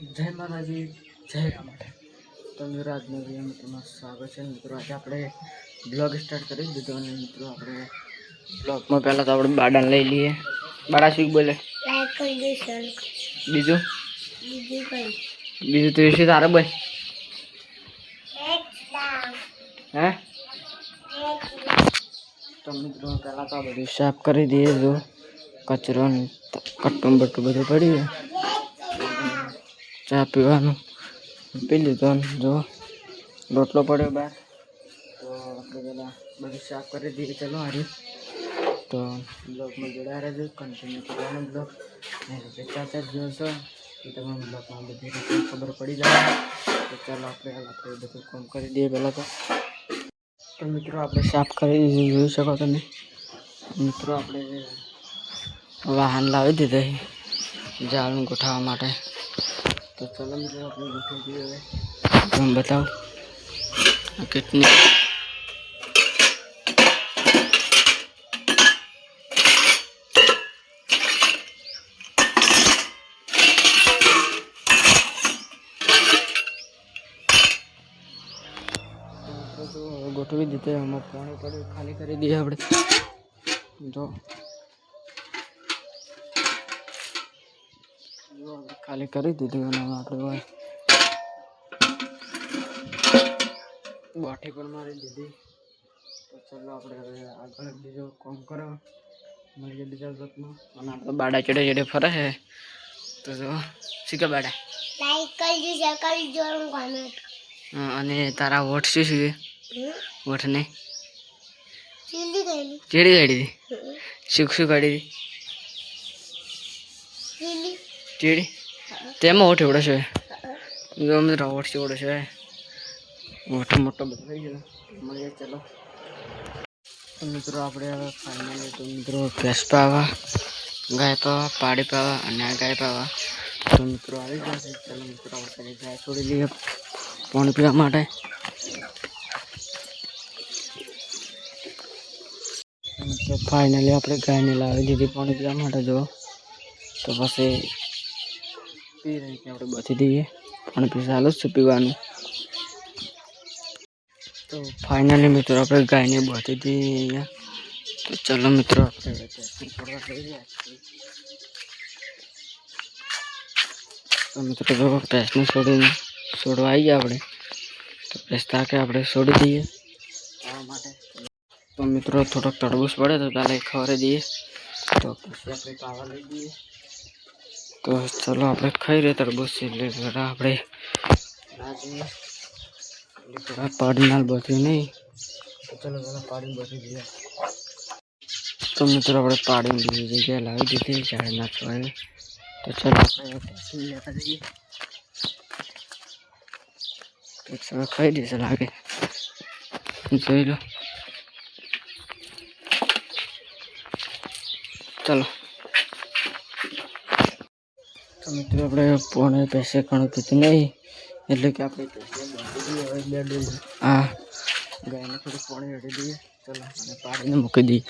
જય માતાજી, જય રામાઠ. તો મિત્રો આજનો વિડીયોમાં તમારું સ્વાગત છે. મિત્રો આજે આપણે બ્લોગ સ્ટાર્ટ કરી દીધો અને મિત્રો આપણે બ્લોગમાં પહેલાં તો આપણે બાડાને લઈ લઈએ. બાડા શું બોલે? બીજું બીજું તો વિશે તારે બોલ. હે તો મિત્રો પહેલાં તો બધું સાફ કરી દઈએ. જો કચરો કટ્ટું બટ્ટું બધું પડ્યું, ચા પીવાનું પી લીધો. જો રોટલો પડ્યો બહાર, તો આપણે પહેલાં બધું સાફ કરી દઈએ. ચલો હારી તો બ્લોગમાં જોડાયા રહેજો, કન્ટિન્યુ કરવાનો બ્લોગ. ચાર જોશો એ તમામ બ્લોગમાં બધી રીતે ખબર પડી જાય. તો ચાલો આપણે બધું કામ કરી દઈએ. પહેલાં તો મિત્રો આપણે સાફ કરી જોઈ શકો તમે. મિત્રો આપણે વાહન લાવી દીધા ઝાડનું ગોઠવવા માટે. તો ચલો મિત્રો આપણે ગોઠવી દઈએ. હવે તમે બતાવો કેટલી ગોઠવી દીધે. આમાં પાણી પડ્યું, ખાલી કરી દઈએ આપણે. જો ખાલી કરી દીધું અને આપણે બાઠી પણ મારી દીધી. તો ચાલો આપણે હવે આગળ બીજો કામ કરો, મળીએ બીજા બ્લોગમાં. અને આપણે બાડા ચડે ચડે ફરે છે. તો જો શીખે બાડા લાઈક કરજો, શેર કરજો, કોમેન્ટ. અને તારા વોટ શું છે? વોટ ને ચીડી કાઢી શું શું કાઢી ચીડી તેમાં વોટ એવડો છે. જો મિત્રો વોટ છે એવડો છે. મોટો મોટો બધો થઈ ગયો. મળીએ ચલો. તો મિત્રો આપણે હવે ફાઇનલી તો મિત્રો ભેંસ પાવા, ગાય પાવા, પાડી પાવા અને ગાય પાવા તો મિત્રો આવી ગયા છે. ચાલો મિત્રો આપણે ગાય છોડી લઈએ પાણી પીવા માટે. તો ફાઇનલી આપણે ગાયને લાવી દીધી પાણી પીવા માટે. જો તો પછી પી રહી કે આપણે બધી દઈએ પાણી પી ચાલુ જ છે પીવાનું. તો ફાઇનલી મિત્રો આપણે ગાયને બધી દઈએ. તો ચાલો મિત્રો આપણે તો મિત્રો જો ભેંસને છોડવા આવી ગયા આપણે. તો ભેંસ તાકે આપણે છોડી દઈએ ખાવા માટે. તો મિત્રો થોડોક તડબૂચ પડે તો તાલે ખવડાવી દઈએ. તો પછી આપણે પાવા લઈ દઈએ. તો ચાલો આપણે ખાઈ રહીએ તરબૂચ. એટલે આપણે પાડી નાલ બધી નહીં. તો ચાલો પેલા પાડીને બધી દઈએ. તો મિત્રો આપણે પાડીને બીજી જગ્યાએ લાવી દીધી ઝાડ નાખવા. તો ચાલો આપણે લેતા જઈએ. એક સમય ખાઈ દેશે લાગે, જોઈ લો. ચાલો તો મિત્રો આપણે પોણે પૈસે ઘણું પીતું નહીં, એટલે કે આપણે હા ગાયને થોડું પાણી અડી દઈએ. ચલો અને પાડીને મૂકી દઈએ.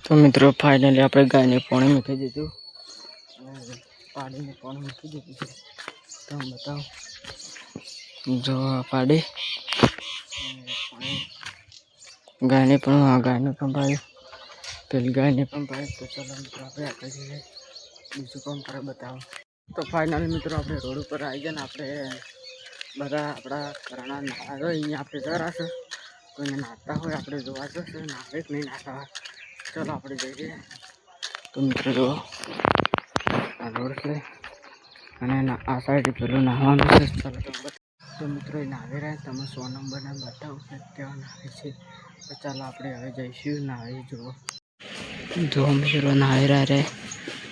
તો મિત્રો ફાઇનલી આપણે ગાયને પાણી મૂકી દીધું અને પાડીને પાણી મૂકી દીધું છે. તમે બતાવો જો પાડી ગાયને પણ ગાયને પણ પાડ્યું, પેલી ગાયને પણ પાડ્યું. તો ચાલો મિત્રો આપણે આગળ જઈએ, બીજું કામ કરે બતાવો. તો ફાઇનલી મિત્રો આપણે રોડ ઉપર આવી ગયા ને આપણે બધા આપણા ઘરના નાવા હોય અહીંયા આપણે જરા છે. કોઈને નાતા હોય આપણે જોવા જશે, નાવે કે નહીં નાતા હોય. ચાલો આપણે જઈએ. તો મિત્રો જો આ રોડ છે અને આ સાઈડ પેલું નાહવાનું છે. ચાલો તો મિત્રો એ નાવી રહ્યા. તમે 100 નંબરના બતાવો કે કેવા નાવે છે. તો ચાલો આપણે હવે જઈશું નાવી જુઓ. જો મિત્રો નાવી રહ્યા રે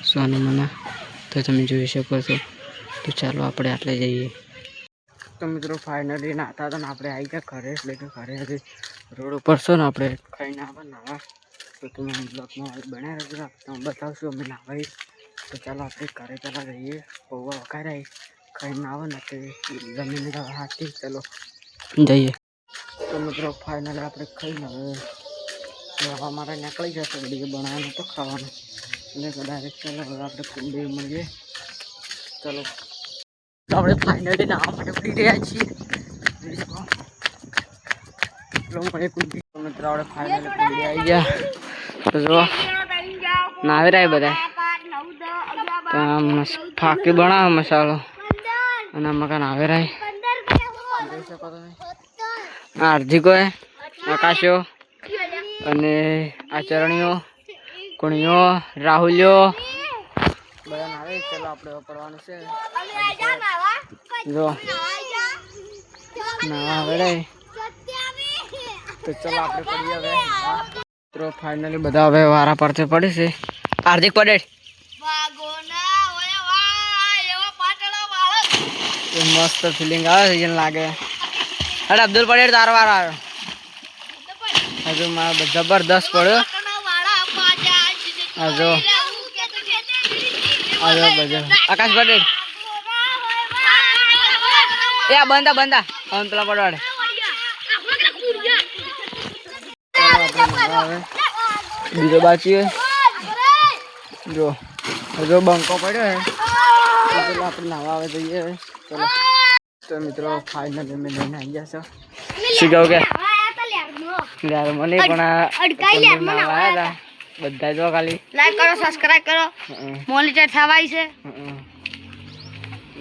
100 નંબરના, તો તમે જોઈ શકો છો. તો ચાલો આપણે આટલે જઈએ. તો મિત્રો ફાઇનલી નાતા હતા ને આપણે આવી ગયા ઘરે. એટલે કે ઘરે હજી રોડ ઉપર છો ને આપણે ખાઈને આવે નાવા. તો તમે બ્લોગમાં બનાવી રહેજો, તમે બતાવશું અમે નાવાઈ. તો ચાલો આપણે ઘરે પહેલાં જઈએ. પૌવા વઘારાય ખાઈને આવે ને તે જમીન હાથથી. ચાલો જઈએ. તો મિત્રો ફાઇનલી આપણે ખાઈને હવે નાવા માટે નીકળી જશે. વિડીયો બનાવવાનું તો ખાવાનું એટલે ડાયરેક્ટ ચાલો હવે આપણે કુંડી મળીએ. ચાલો તો આપણે ફાઇનલી નાવા માટે ઉડી રહ્યા છીએ. મિત્રો આપણે ફાઇનલી ઉડી આવી ગયા. તો જો નાવી રહ્યા બધા. ફાકી બનાવે મસાલો અને મકાન આવે રહે. હાર્દિકો આકાશો અને આચરણીઓ કુણીઓ રાહુલ્યો બધા નાવે. ચલો આપણે કરવાનું છે. જો નાવા આવે રે તો ચલો આપણે પડીએ હવે. મિત્રો ફાઇનલી બધા હવે વારા પરથી પડી છે. હાર્દિક પટેલ મસ્ત ફિલિંગ આવે છે લાગે. અરે અબ્દુલ પટેલ તારો વારો આવ્યો. હજુ મારો જબરદસ્ત પડ્યો. હજુ આકાશ પટેલ એ બંધા બંધા હવે પેલા પડવાડે. બીજો બાકી જો હજુ બંકો પડ્યો હે. પેલા આપણે નાવા આવે જઈએ. ચલો તો મિત્રો ફાઇનલી મેં લઈને આવી ગયા છો. શું કહું કે યાર મને પણ આવ્યા હતા બધા. જો ખાલી લાઈક કરો સબસ્ક્રાઇબ કરો મોનિટર થવાય છે.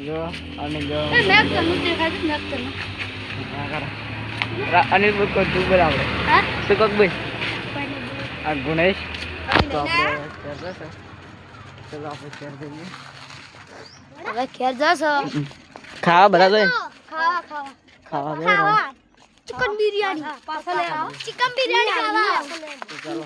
જો અને જો અનિલ બુક તું બોલ આપણે શું કહું ભાઈ આ ગુણેશ. તો આપણે ચલો આપણે શેર કરીએ. હવે ખેર જશો ખાવા બધા તો ખાવા દે. ચિકન બિરયાની પાછા લે આવો. ચિકન બિરયાની ખાવા ચાલો.